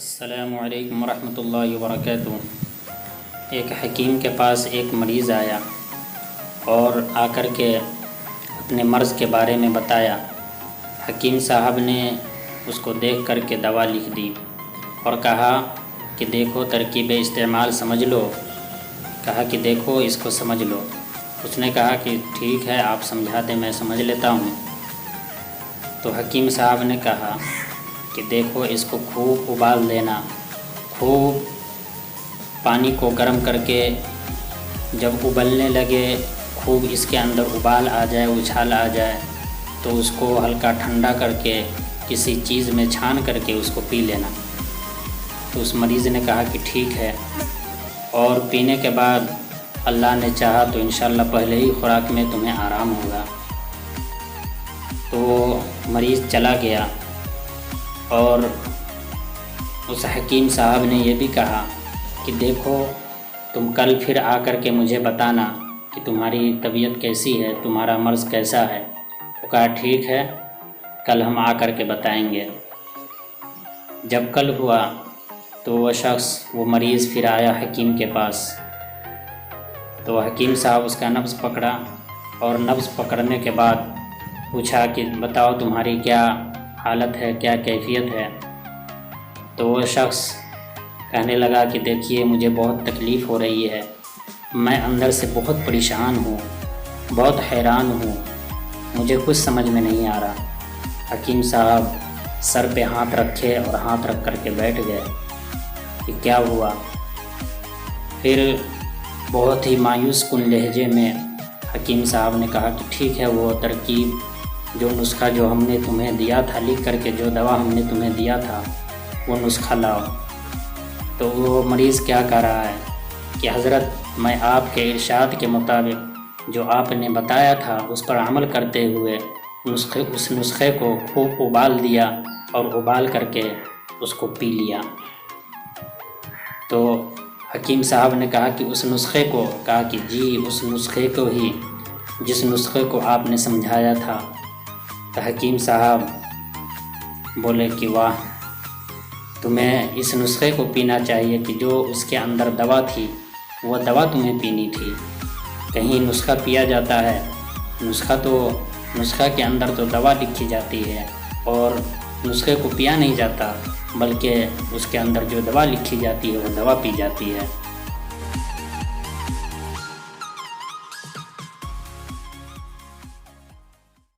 السلام علیکم ورحمۃ اللہ وبرکاتہ۔ ایک حکیم کے پاس ایک مریض آیا اور آ کر کے اپنے مرض کے بارے میں بتایا۔ حکیم صاحب نے اس کو دیکھ کر کے دوا لکھ دی اور کہا کہ دیکھو ترکیب استعمال سمجھ لو۔ کہا کہ دیکھو اس کو سمجھ لو۔ اس نے کہا کہ ٹھیک ہے آپ سمجھا دیں میں سمجھ لیتا ہوں۔ تو حکیم صاحب نے کہا کہ دیکھو اس کو خوب ابال دینا، خوب پانی کو گرم کر کے جب ابلنے لگے، خوب اس کے اندر ابال آ جائے، اچھال آ جائے تو اس کو ہلکا ٹھنڈا کر کے کسی چیز میں چھان کر کے اس کو پی لینا۔ تو اس مریض نے کہا کہ ٹھیک ہے، اور پینے کے بعد اللہ نے چاہا تو انشاءاللہ پہلے ہی خوراک میں تمہیں آرام ہوگا۔ تو مریض چلا گیا اور اس حکیم صاحب نے یہ بھی کہا کہ دیکھو تم کل پھر آ کر کے مجھے بتانا کہ تمہاری طبیعت کیسی ہے، تمہارا مرض کیسا ہے۔ وہ کہا ٹھیک ہے کل ہم آ کر کے بتائیں گے۔ جب کل ہوا تو وہ مریض پھر آیا حکیم کے پاس، تو حکیم صاحب اس کا نبض پکڑا اور نبض پکڑنے کے بعد پوچھا کہ بتاؤ تمہاری کیا حالت ہے، کیا کیفیت ہے۔ تو وہ شخص کہنے لگا کہ دیکھیے مجھے بہت تکلیف ہو رہی ہے، میں اندر سے بہت پریشان ہوں، بہت حیران ہوں، مجھے کچھ سمجھ میں نہیں آ رہا۔ حکیم صاحب سر پہ ہاتھ رکھے اور ہاتھ رکھ کر کے بیٹھ گئے کہ کیا ہوا۔ پھر بہت ہی مایوس کن لہجے میں حکیم صاحب نے کہا کہ ٹھیک ہے، وہ ترکیب جو نسخہ جو ہم نے تمہیں دیا تھا لکھ کر کے، جو دوا ہم نے تمہیں دیا تھا وہ نسخہ لاؤ۔ تو وہ مریض کیا کہہ رہا ہے کہ حضرت میں آپ کے ارشاد کے مطابق جو آپ نے بتایا تھا اس پر عمل کرتے ہوئے اس نسخے کو خوب ابال دیا اور ابال کر کے اس کو پی لیا۔ تو حکیم صاحب نے کہا کہ اس نسخے کو، کہا کہ جی اس نسخے کو ہی، جس نسخے کو آپ نے سمجھایا تھا۔ تو حکیم صاحب بولے کہ واہ، تمہیں اس نسخے کو پینا چاہیے کہ جو اس کے اندر دوا تھی وہ دوا تمہیں پینی تھی۔ کہیں نسخہ پیا جاتا ہے، نسخہ کے اندر تو دوا لکھی جاتی ہے اور نسخے کو پیا نہیں جاتا، بلکہ اس کے اندر جو دوا لکھی جاتی ہے وہ دوا پی جاتی ہے۔